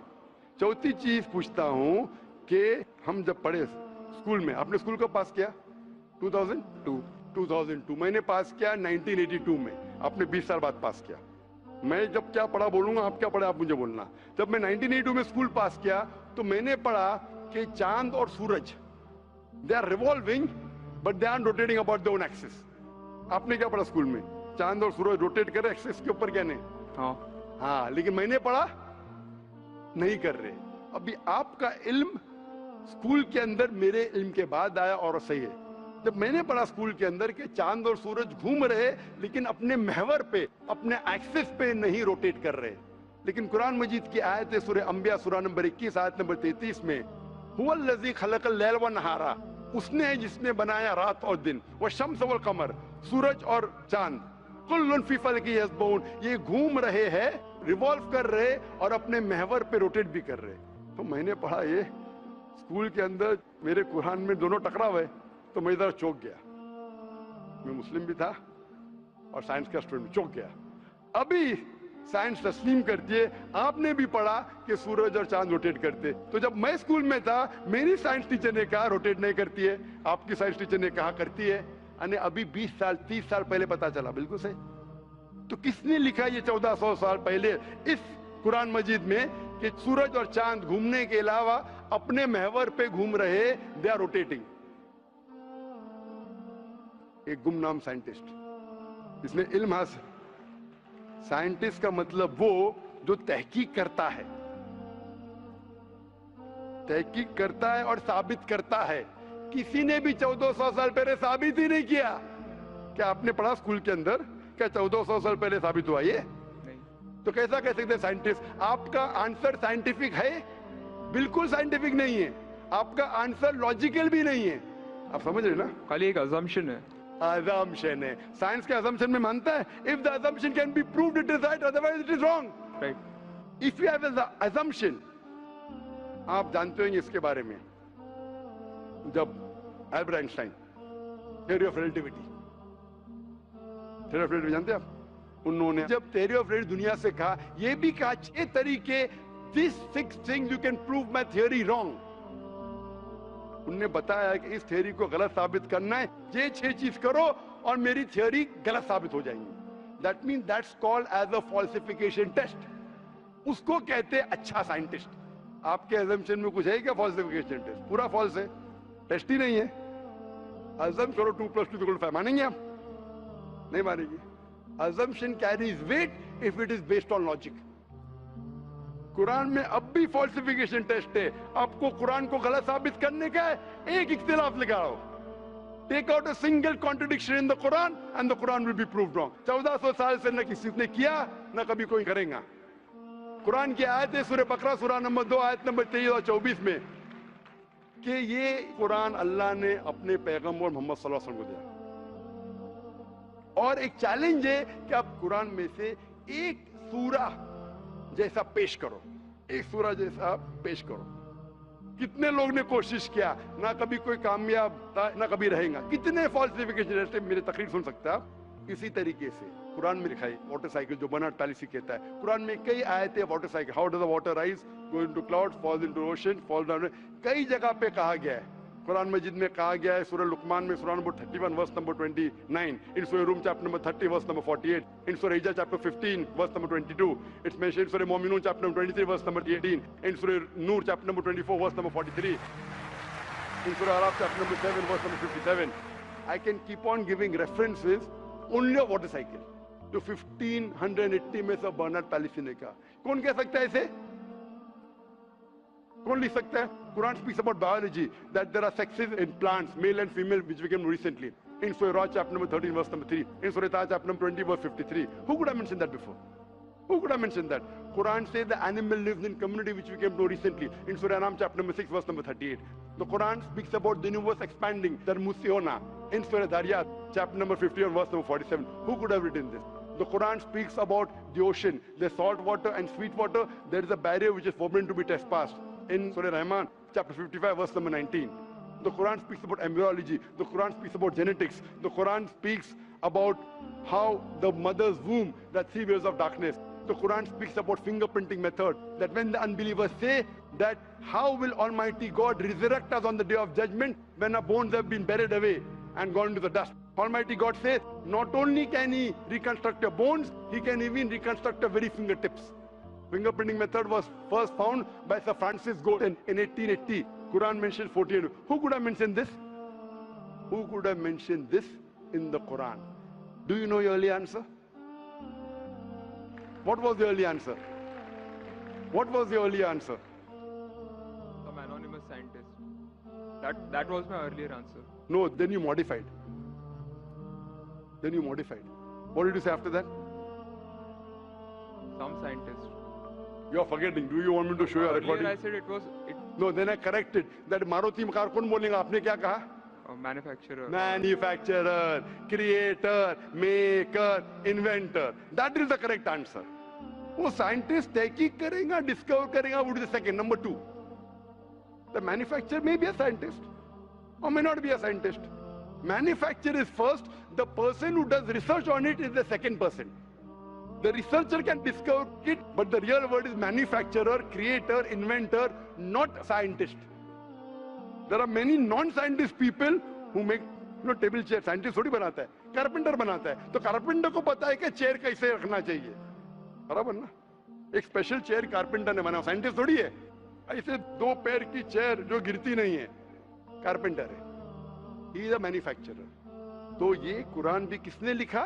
चौथी चीज पूछता हूं कि हम जब पढ़े स्कूल में, आपने स्कूल कब पास किया? 2002 मैंने पास किया 1982 में, आपने 20 साल बाद पास किया। मैं जब क्या पढ़ा बोलूंगा, आप क्या पढ़े आप मुझे बोलना। जब मैं 1982 में स्कूल पास किया तो मैंने पढ़ा कि चांद और सूरज they are revolving but they are rotating about their own axis. आपने क्या पढ़ा स्कूल में? चांद और सूरज रोटेट कर रहे एक्सिस के ऊपर, क्या नहीं? हाँ, लेकिन मैंने पढ़ा नहीं कर रहे। अभी आपका इल्म स्कूल के अंदर मेरे इल्म के बाद आया और सही है। जब मैंने पढ़ा स्कूल के अंदर कि चांद और सूरज घूम रहे लेकिन अपने महवर पे, अपने एक्सिस पे नहीं रोटेट कर रहे। लेकिन कुरान मजीद की आयत है सूरह अंबिया सूरह नंबर 21 आयत नंबर 33 में, हुवल्लज़ी खलक़ल लैल व नहारा, उसने है जिसने बनाया रात और दिन, व शम्स वल कमर, सूरज और चांद, कुल्लुन फी फलकी यस्बहून, ये घूम रहे हैं, रिवॉल्व कर रहे और अपने महवर पे रोटेट भी कर रहे। तो मैंने पढ़ा ये स्कूल के अंदर, मेरे कुरान में दोनों टकराव है, तो मैं इधर चौंक गया। मैं मुस्लिम भी था और साइंस का स्टूडेंट, चौंक गया। अभी साइंस तस्लीम करती है, आपने भी पढ़ा कि सूरज और चांद रोटेट करते। तो जब मैं स्कूल में था मेरी साइंस टीचर ने कहा रोटेट नहीं करती है, आपकी साइंस टीचर ने कहा करती है। अने अभी 20 साल 30 साल पहले पता चला, बिल्कुल सही। तो किसने लिखा ये 1400 साल पहले इस कुरान मजीद में कि सूरज और चांद घूमने के अलावा अपने महवर पे घूम रहे, दे आर रोटेटिंग? एक गुमनाम साइंटिस्ट, इसने इल्म हासिल। साइंटिस्ट का मतलब वो जो तहकीक करता है, तहकीक करता है और साबित करता है। किसी ने भी 1400 साल पहले साबित ही नहीं किया। क्या आपने पढ़ा स्कूल के अंदर क्या 1400 साल पहले साबित हुआ ये? तो कैसा कह सकते हैं साइंटिस्ट? आपका आंसर साइंटिफिक है? बिल्कुल साइंटिफिक नहीं है। आपका आंसर लॉजिकल भी नहीं है। आप समझ रहे ना? खाली एक अजम्पशन है। assumption है। साइंस के assumption में मानता है if the assumption can be proved it is right, otherwise it is wrong. Right. If you have an assumption, आप जानते होंगे इसके बारे में, जब Albert Einstein theory of relativity, theory of relativity जानते हैं आप? उन्होंने जब थ्योरी ऑफ रिलेटिविटी दुनिया से कहा, ये भी कहा 6 तरीके, this 6 things you can prove my theory wrong. उन्होंने बताया कि इस थ्योरी को गलत साबित करना है, ये 6 चीज करो और मेरी थ्योरी गलत साबित हो जाएंगी। That mean that's called as a falsification test. उसको कहते हैं अच्छा साइंटिस्ट। आपके अजम्पशन में कुछ है क्या फॉल्सिफिकेशन टेस्ट? पूरा फॉल्स है, टेस्ट ही नहीं है। अजम करो 2 + 2 = 5, मानेंगे आप? नहीं मानेंगे। Assumption carries weight if it is based on logic. Quran में अब भी फॉल्सिफिकेशन टेस्ट है। आपको कुरान को गलत साबित करने का है, एक इख्तिलाफ लगाओ, take out a single contradiction in the Quran and the Quran will be proved wrong. 1400 साल से न किसी ने किया न कभी कोई करेगा। कुरान की आयत है सूरह बकरा सूरह नंबर 2 आयत नंबर 23 और 24 में कि ये कुरान अल्लाह ने अपने पैगंबर मोहम्मद सल्लल्लाहु अलैहि वसल्लम को दिया। और एक चैलेंज है कि आप कुरान में से एक सूरा जैसा पेश करो, एक सूरा जैसा पेश करो। कितने लोग ने कोशिश किया, ना कभी कोई कामयाब था ना कभी रहेगा। कितने फॉल्सिफिकेशन जैसे मेरे तकरीर सुन सकते हैं आप। इसी तरीके से कुरान में लिखा है वाटर साइकिल, जो बर्नार्ड पॉलिसी कहता है। कुरान में कई आयतें water cycle, how does the water rise, go into clouds, falls into ocean, fall down, कई जगह पे कहा गया है। कुरान मजिद में कहा गया है सूरह लुकमान में सूरह नंबर 31 वर्स नंबर 29, इन सूरह रूम chapter number 30 verse number 48, in सूरह हिजर chapter 15 verse number 22, it's mentioned सूरह मोमिनून chapter number 23 verse number 18, in सूरह नूर chapter number 24 verse number 43, in सूरह अराफ chapter number 7 verse number 57. I can keep on giving references only of water cycle. जो 1580 में से बर्नार्ड पॉलिसी ने कहा। कौन कह सकता है इसे? कौन लिख सकता है? Quran speaks about biology, that there are sexes in plants, male and female, which we came recently. In Surah Ra chapter number 13 verse number 3. In Surah Taha chapter number 20 verse 53. Who could have mentioned that before? Who could have mentioned that? Quran says the animal lives in community, which we came to recently in Surah Ram chapter number 6 verse number 38. The Quran speaks about the universe expanding, Darmusiona, in Surah Dariyat chapter number 51 verse number 47. Who could have written this? The Quran speaks about the ocean, the salt water and sweet water. There is a barrier which is forbidden to be trespassed in Surah Rahman chapter 55 verse number 19. The Quran speaks about embryology. The Quran speaks about genetics. The Quran speaks about how the mother's womb, that 3 years of darkness. The Quran speaks about fingerprinting method, that when the unbelievers say that how will Almighty God resurrect us on the day of judgment when our bones have been buried away and gone to the dust. Almighty God says not only can he reconstruct your bones, he can even reconstruct your very fingertips. Fingerprinting method was first found by Sir Francis Galton in 1880. Quran mentions 48. Who could have mentioned this? Who could have mentioned this in the Quran? Do you know your early answer? What was the early answer? What was the early answer? Some anonymous scientist. That was my earlier answer. No, then you modified. Then you modified. What did you say after that? Some scientist. You are forgetting. Do you want me to show you a recording? Earlier I said it was No, then I corrected. That Maruti car kaun bolenga? Aapne kya kaha? a manufacturer. Manufacturer, creator, maker, inventor. That is the correct answer. वो scientist तहकीक करेगा, discover करेगा, would be the second. Number 2, the manufacturer may be a scientist or may not be a scientist. Manufacturer is first. The person who does research on it is the second person. The researcher can discover it, but the real word is manufacturer, creator, inventor, not scientist. There are many non-scientist people who make table chair. Scientist थोड़ी बनाता है, carpenter बनाता है. तो carpenter को पता है कि chair कैसे रखना चाहिए. बराबर ना? एक स्पेशल चेयर कारपेंटर ने बनाया, साइंटिस्ट थोड़ी है. ऐसे 2 पैर की चेयर जो गिरती नहीं है, कारपेंटर है. He is a manufacturer. तो ये कुरान भी किसने लिखा?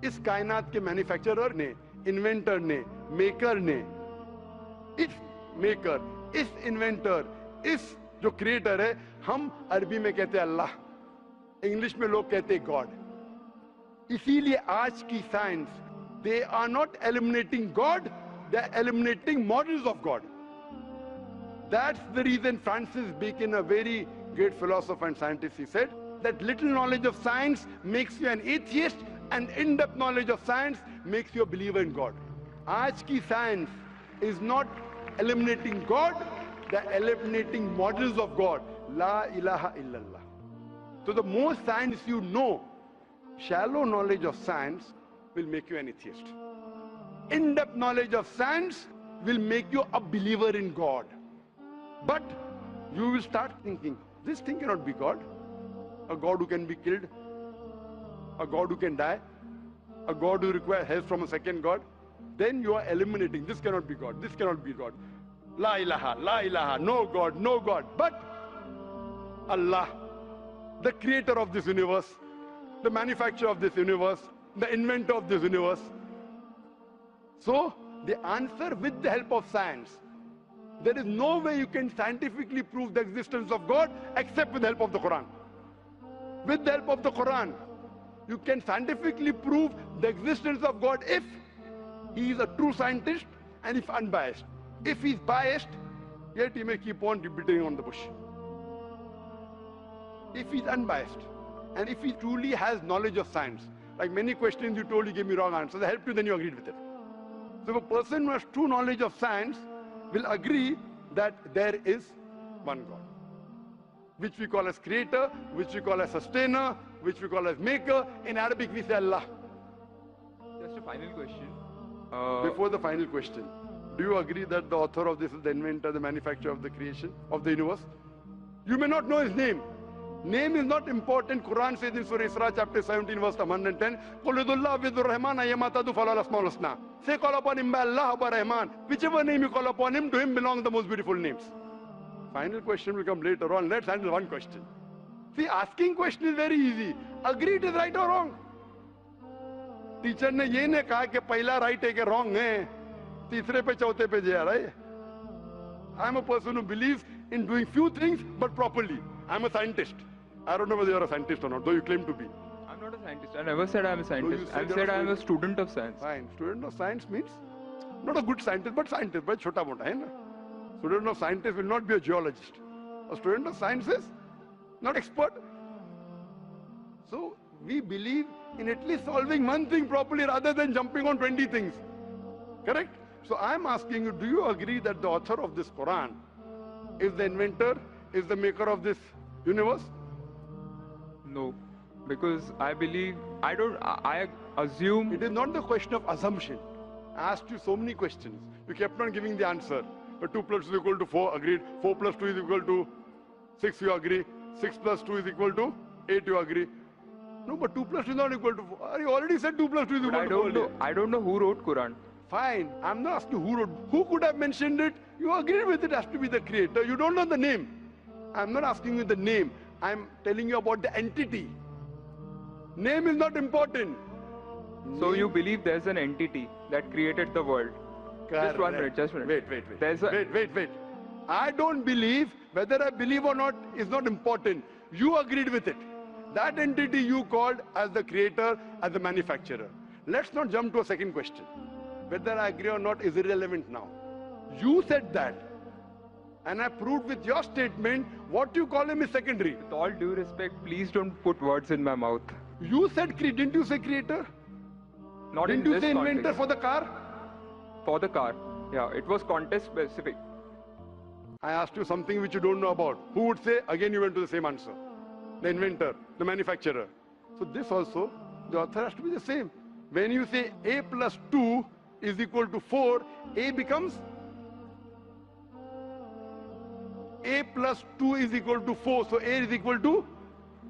इस कायनात के मैन्युफैक्चरर ने, इन्वेंटर ने, मेकर ने. इस मेकर, इस इन्वेंटर, इस जो क्रिएटर है, हम अरबी में कहते हैं अल्लाह, इंग्लिश में लोग कहते हैं गॉड. इसीलिए आज की science, they are not eliminating God, they are eliminating models of God. That's the reason Francis Bacon, a very great philosopher and scientist, he said that little knowledge of science makes you an atheist and in-depth knowledge of science makes you a believer in God. Aaj ki science is not eliminating God, they are eliminating models of God. La ilaha illallah. So the more science you know, shallow knowledge of science will make you an atheist. In-depth knowledge of science will make you a believer in God. But you will start thinking, this thing cannot be God. A God who can be killed, a God who can die, a God who requires help from a second God. Then you are eliminating, this cannot be God, this cannot be God. La ilaha, no God, no God. But Allah, the creator of this universe, the manufacturer of this universe, the inventor of this universe. So, the answer with the help of science. There is no way you can scientifically prove the existence of God except with the help of the Quran. With the help of the Quran, you can scientifically prove the existence of God if he is a true scientist and if unbiased. If he is biased, yet he may keep on beating on the bush. If he is unbiased and if he truly has knowledge of science, like many questions you told, you gave me wrong answers. I helped you, then you agreed with it. So a person who has true knowledge of science will agree that there is one God, which we call as creator, which we call as sustainer, which we call as maker. In Arabic we say Allah. Just a final question. Before the final question, do you agree that the author of this is the inventor, the manufacturer of the creation, of the universe? You may not know his name. Name is not important. Quran says in Surah Isra chapter 17 verse 110, قُلْ ادُ اللَّهُ وِذُ الرَّحْمَنَ أَيَّمَا تَدْعُوا فَلَهُ الْأَسْمَاءُ الْحُسْنَى. Say call upon him by Allah or by Rahman. Whichever name you call upon him, to him belong the most beautiful names. Final question will come later on. Let's handle one question. See, asking question is very easy. Agree it is right or wrong. Teacher ने ये नहीं कहा कि पहला right है कि wrong है, तीसरे पे चौथे पे जा रहा है. I am a person who believes in doing few things but properly. I am a scientist. I don't know whether you are a scientist or not, though you claim to be. I'm not a scientist. I never said I'm a scientist. said I you're said a I'm a student. student of science. Fine. Student of science means not a good scientist, but scientist, but chota mota, hai na? Student of scientist will not be a geologist. A student of science is not expert. So we believe in at least solving one thing properly rather than jumping on 20 things. Correct? So I'm asking you, do you agree that the author of this Quran is the inventor, is the maker of this universe? No, because I believe, I assume. It is not the question of assumption. I asked you so many questions. You kept on giving the answer. But 2 plus 2 is equal to 4, agreed. 4 plus 2 is equal to 6, you agree. 6 plus 2 is equal to 8, you agree. No, but 2 plus 2 is not equal to 4. You already said 2 plus 2 is But equal to 4. I don't know who wrote Quran. Fine. I'm not asking who wrote. Who could have mentioned it? You agreed with it has to be the creator. You don't know the name. I'm not asking you the name. I'm telling you about the entity. Name is not important. So you believe there's an entity that created the world? Just 1 minute, just 1 minute. Wait. There's a, Wait. I don't believe, whether I believe or not is not important. You agreed with it. That entity you called as the creator, as the manufacturer. Let's not jump to a second question. Whether I agree or not is irrelevant now. You said that. And I proved with your statement, what you call him is secondary. With all due respect, please don't put words in my mouth. You said, didn't you say creator? Not Didn't in you this say inventor context. for the car? For the car. Yeah, it was context specific. I asked you something which you don't know about. Who would say? Again, you went to the same answer. The inventor, the manufacturer. So this also, the author has to be the same. When you say A plus 2 is equal to 4, A becomes A plus 2 is equal to 4. So A is equal to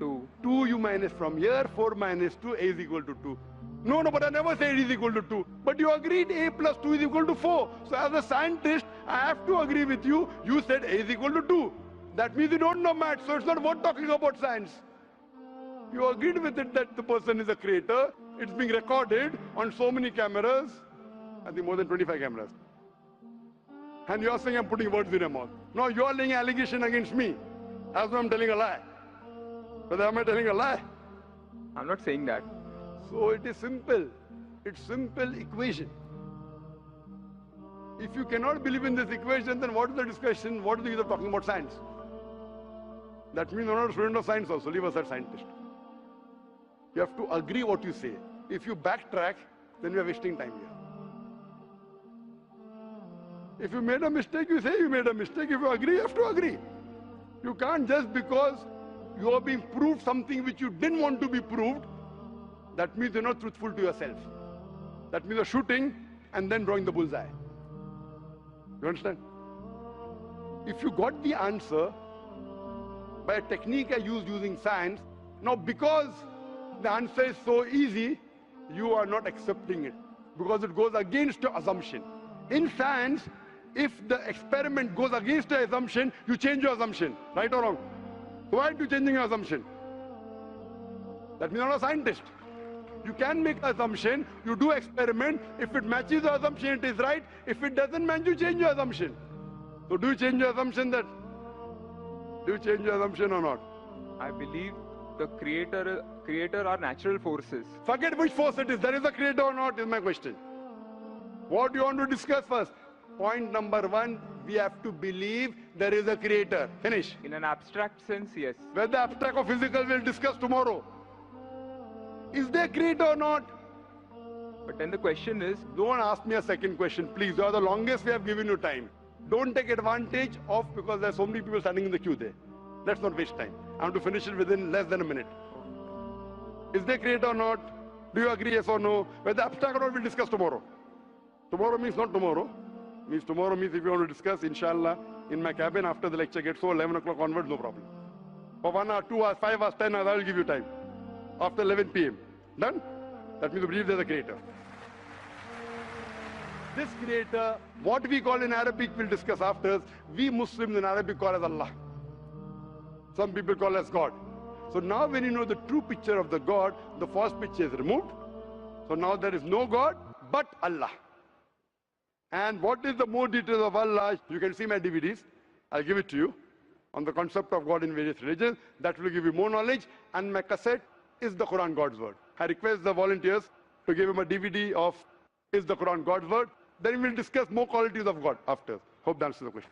2. 2 you minus from here, 4 minus 2, A is equal to 2. No, but I never said it is equal to 2. But you agreed A plus 2 is equal to 4. So as a scientist, I have to agree with you. You said A is equal to 2. That means you don't know math, so it's not worth talking about science. You agreed with it that the person is a creator. It's being recorded on so many cameras. I think more than 25 cameras. And you're saying I'm putting words in your mouth. No, you're laying allegation against me. As though I'm telling a lie. Whether am I telling a lie? I'm not saying that. So it is simple. It's simple equation. If you cannot believe in this equation, then what is the discussion? What is the use of talking about science? That means you're not a student of science also. Leave aside scientist. You have to agree what you say. If you backtrack, then you are wasting time here. If you made a mistake, you say you made a mistake. If you agree, you have to agree. You can't just because you are being proved something which you didn't want to be proved, that means you're not truthful to yourself. That means you're shooting and then drawing the bullseye. You understand? If you got the answer by a technique I used using science, now because the answer is so easy, you are not accepting it because it goes against your assumption. In science, if the experiment goes against your assumption, you change your assumption, right or wrong? Why are you changing your assumption? That means you're not a scientist. You can make an assumption, you do experiment, if it matches the assumption, it is right. If it doesn't match, you change your assumption. So do you change your assumption then? Do you change your assumption or not? I believe the creator are natural forces. Forget which force it is. There is a creator or not is my question. What do you want to discuss first? Point number 1, we have to believe there is a creator. Finish. In an abstract sense, yes. Whether abstract or physical, we'll discuss tomorrow. Is there a creator or not? But then the question is, Don't ask me a second question, please. You are the longest we have given you time. Don't take advantage of, because there are so many people standing in the queue there. Let's not waste time. I want to finish it within less than a minute. Is there a creator or not? Do you agree, yes or no? Whether abstract or not, we'll discuss tomorrow. Tomorrow means not tomorrow. Tomorrow means if you want to discuss, inshallah, in my cabin after the lecture gets so 11 o'clock onwards, no problem. For 1 hour, 2 hours, 5 hours, 10 hours, I will give you time. After 11 p.m. Done? That means you believe there's a creator. This creator, what we call in Arabic, we'll discuss after. We Muslims in Arabic call as Allah. Some people call as God. So now when you know the true picture of the God, the false picture is removed. So now there is no God but Allah. And what is the more details of Allah? You can see my DVDs. I'll give it to you on the concept of God in various religions. That will give you more knowledge. And my cassette is the Quran God's word? I request the volunteers to give him a DVD of Is the Quran God's word? Then we'll discuss more qualities of God after. Hope that answers the question.